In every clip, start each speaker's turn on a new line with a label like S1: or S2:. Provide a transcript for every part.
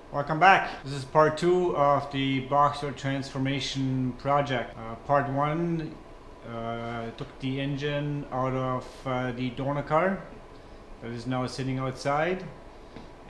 S1: Welcome back. This is part 2 of the Boxster transformation project. Part 1 took the engine out of the donor car that is now sitting outside,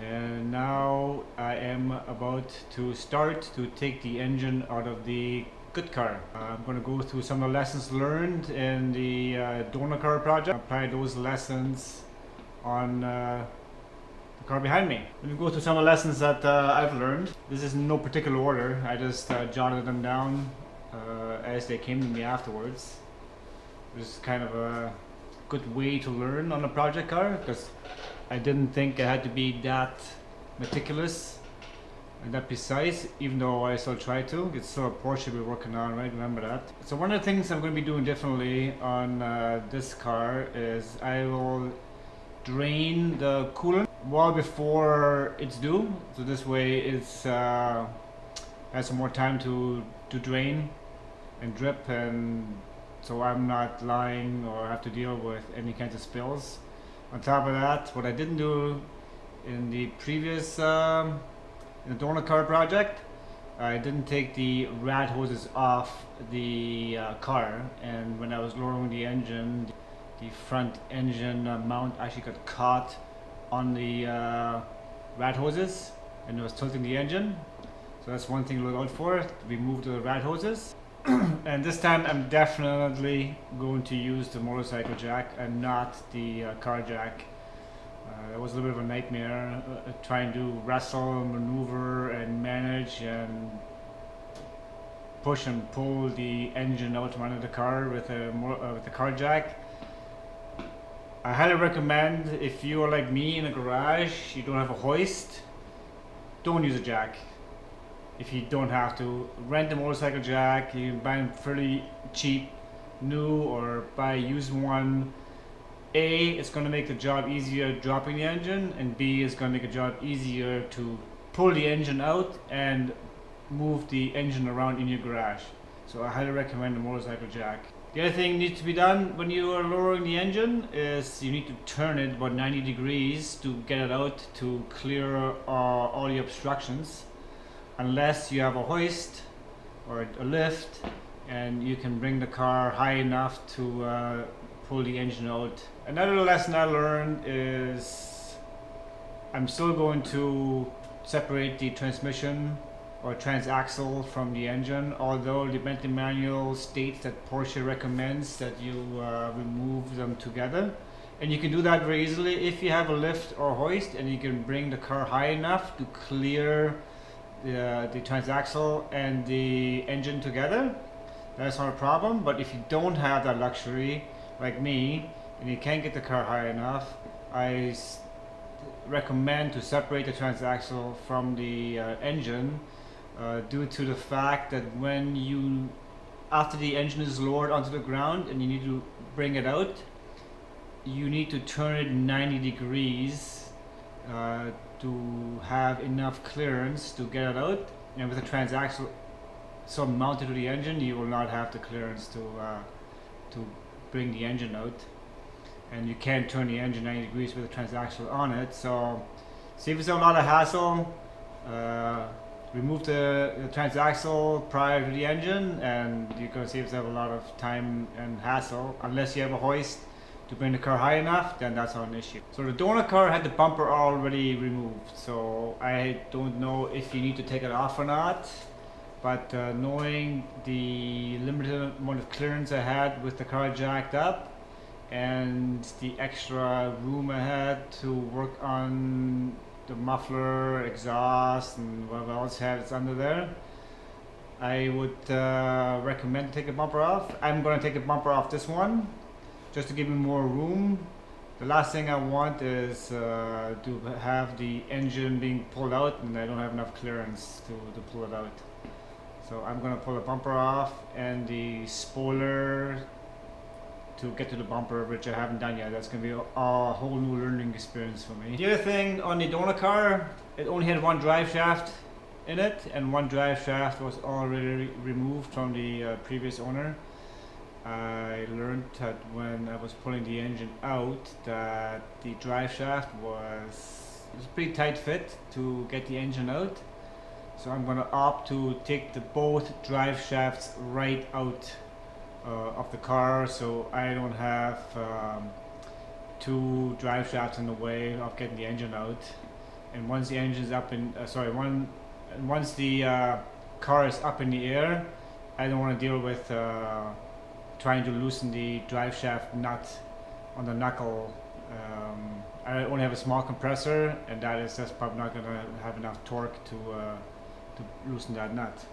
S1: and now I am about to start to take the engine out of the good car. I'm going to go through some of the lessons learned in the donor car project, apply those lessons on the car behind me. Let me go through some of the lessons that I've learned. This is in no particular order. I just jotted them down as they came to me afterwards. This is kind of a good way to learn on a project car, because I didn't think I had to be that meticulous and that precise, even though I still try to. It's still a Porsche we're working on, right? Remember that. So one of the things I'm going to be doing differently on this car is I will drain the coolant well before it's due, so this way it's has some more time to drain and drip, and so I'm not lying or have to deal with any kinds of spills. On top of that, what I didn't do in the previous in the donor car project, I didn't take the rat hoses off the car, and when I was lowering the engine, the front engine mount actually got caught on the rat hoses, and it was tilting the engine. So that's one thing to look out for, remove the rat hoses. And this time I'm definitely going to use the motorcycle jack and not the car jack. It was a little bit of a nightmare trying to wrestle, maneuver and manage and push and pull the engine out from under the car with the car jack. I highly recommend, if you are like me in a garage, you don't have a hoist, don't use a jack. If you don't have to, rent a motorcycle jack. You can buy them fairly cheap, new, or buy a used one. A, it's going to make the job easier dropping the engine, and B, it's going to make the job easier to pull the engine out and move the engine around in your garage. So I highly recommend the motorcycle jack. The other thing needs to be done when you are lowering the engine is you need to turn it about 90 degrees to get it out to clear all the obstructions, unless you have a hoist or a lift and you can bring the car high enough to pull the engine out. Another lesson I learned is I'm still going to separate the transmission or transaxle from the engine, although the Bentley manual states that Porsche recommends that you remove them together, and you can do that very easily if you have a lift or hoist and you can bring the car high enough to clear the transaxle and the engine together. That's not a problem. But if you don't have that luxury like me and you can't get the car high enough, I recommend to separate the transaxle from the engine, due to the fact that when you, after the engine is lowered onto the ground and you need to bring it out, you need to turn it 90 degrees to have enough clearance to get it out. And with the transaxle so mounted to the engine, you will not have the clearance to bring the engine out, and you can't turn the engine 90 degrees with a transaxle on it. So save yourself a lot of hassle. Remove the transaxle prior to the engine, and you're going to save yourself a lot of time and hassle. Unless you have a hoist to bring the car high enough, then that's not an issue. So the donor car had the bumper already removed, so I don't know if you need to take it off or not, but knowing the limited amount of clearance I had with the car jacked up and the extra room I had to work on the muffler, exhaust, and whatever else that's under there, I would recommend to take the bumper off. I'm going to take the bumper off this one just to give me more room The last thing I want is to have the engine being pulled out, and I don't have enough clearance to pull it out. So I'm going to pull the bumper off and the spoiler to get to the bumper, which I haven't done yet. That's going to be a whole new learning experience for me. The other thing on the donor car, it only had one drive shaft in it, and one drive shaft was already removed from the previous owner. I learned that when I was pulling the engine out that the drive shaft was a pretty tight fit to get the engine out. So I'm going to opt to take both drive shafts right out of the car, so I don't have two drive shafts in the way of getting the engine out. And once the engine's up in, once the car is up in the air, I don't want to deal with trying to loosen the drive shaft nut on the knuckle. I only have a small compressor, and that's probably not going to have enough torque to loosen that nut.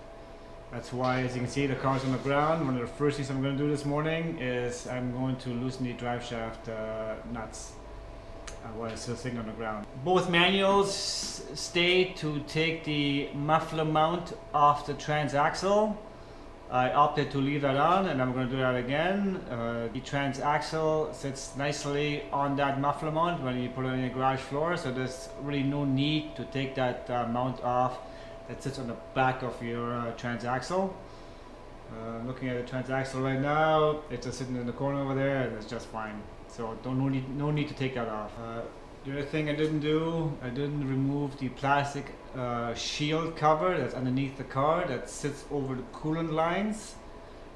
S1: That's why, as you can see, the car's on the ground. One of the first things I'm going to do this morning is I'm going to loosen the drive shaft nuts while it's still sitting on the ground. Both manuals state to take the muffler mount off the transaxle. I opted to leave that on, and I'm going to do that again. The transaxle sits nicely on that muffler mount when you put it on your garage floor, so there's really no need to take that mount off that sits on the back of your transaxle. I'm looking at the transaxle right now. It's just sitting in the corner over there, and it's just fine. So no need to take that off. The other thing I didn't do, I didn't remove the plastic shield cover that's underneath the car that sits over the coolant lines.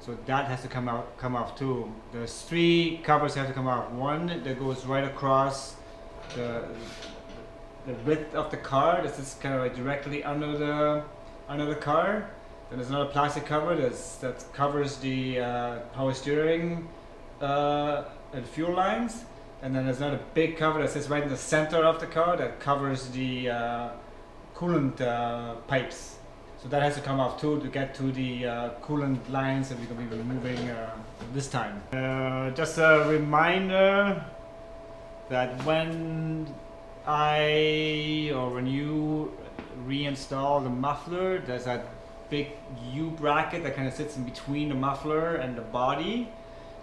S1: So that has to come off too. There's three covers that have to come off. One that goes right across the width of the car, that sits kind of like directly under the car. Then there's another plastic cover that covers the power steering and fuel lines. And then there's another big cover that sits right in the center of the car that covers the coolant pipes. So that has to come off too to get to the coolant lines that we're going to be removing this time. Just a reminder that when you reinstall the muffler, there's that big U bracket that kind of sits in between the muffler and the body,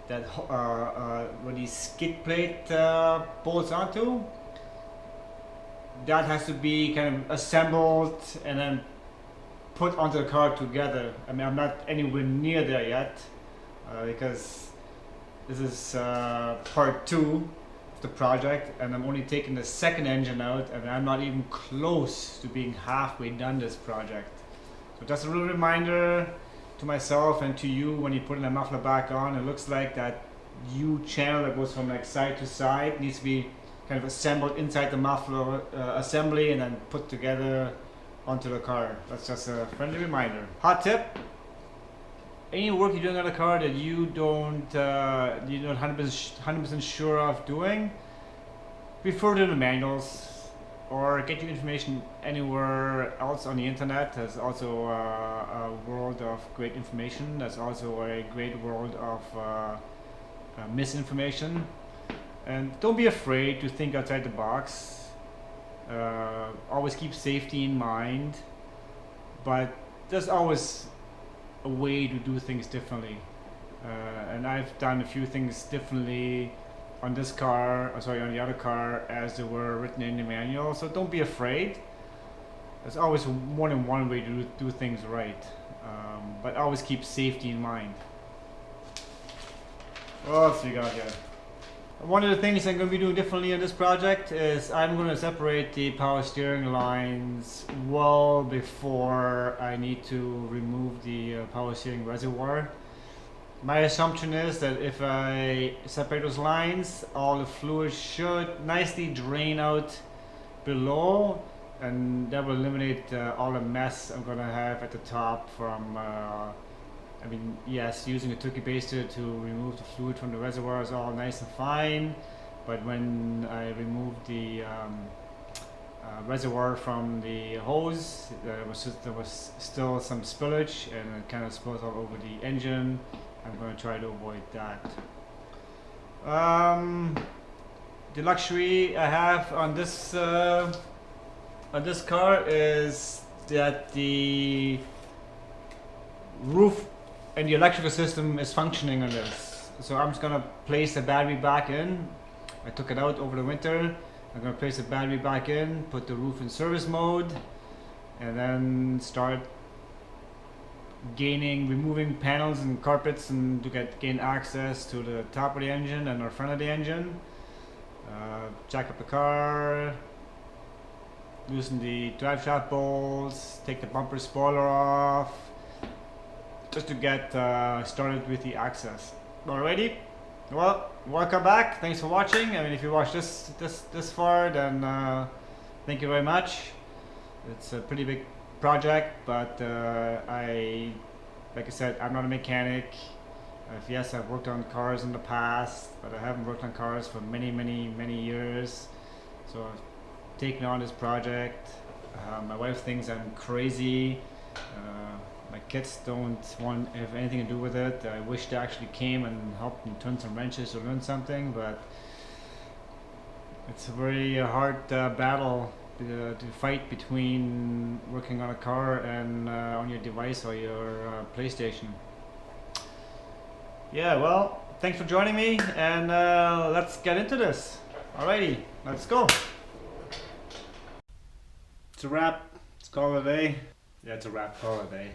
S1: that where the skid plate bolts onto. That has to be kind of assembled and then put onto the car together. I mean, I'm not anywhere near there yet because this is part 2 of the project, and I'm only taking the second engine out, and I'm not even close to being halfway done this project. So just a little reminder to myself and to you, when you put the muffler back on, it looks like that U channel that goes from like side to side needs to be kind of assembled inside the muffler assembly and then put together onto the car. That's just a friendly reminder. Hot tip: any work you're doing on a car that you're not 100% sure of doing, refer to the manuals or get your information anywhere else on the internet. There's also a world of great information. There's also a great world of misinformation. And don't be afraid to think outside the box. Always keep safety in mind, but there's always a way to do things differently. And I've done a few things differently on this car, on the other car, as they were written in the manual. So don't be afraid. There's always more than one way to do things right, but always keep safety in mind. What else we got here? One of the things I'm going to be doing differently on this project is I'm going to separate the power steering lines well before I need to remove the power steering reservoir. My assumption is that if I separate those lines, all the fluid should nicely drain out below, and that will eliminate all the mess I'm going to have at the top from yes, using a turkey baster to remove the fluid from the reservoir is all nice and fine, but when I remove the reservoir from the hose, there was still some spillage, and it kind of spills all over the engine. I'm going to try to avoid that. the luxury I have on this car is that the roof and the electrical system is functioning on this. So I'm just gonna place the battery back in. I took it out over the winter. I'm gonna place the battery back in, put the roof in service mode, and then start removing panels and carpets and to gain access to the top of the engine and the front of the engine. Jack up the car, loosen the drive shaft bolts, take the bumper spoiler off, just to get started with the access. Alrighty, well, welcome back. Thanks for watching. I mean, if you watched this far, then thank you very much. It's a pretty big project, but like I said, I'm not a mechanic. Yes, I've worked on cars in the past, but I haven't worked on cars for many years. So I've taken on this project. My wife thinks I'm crazy. My kids don't want to have anything to do with it. I wish they actually came and helped me turn some wrenches or learn something, but it's a very hard battle to fight between working on a car and on your device or your PlayStation. Yeah, well, thanks for joining me, and let's get into this. Alrighty, let's go. It's a wrap. It's call it a day. Yeah, it's a wrap. Call it a day.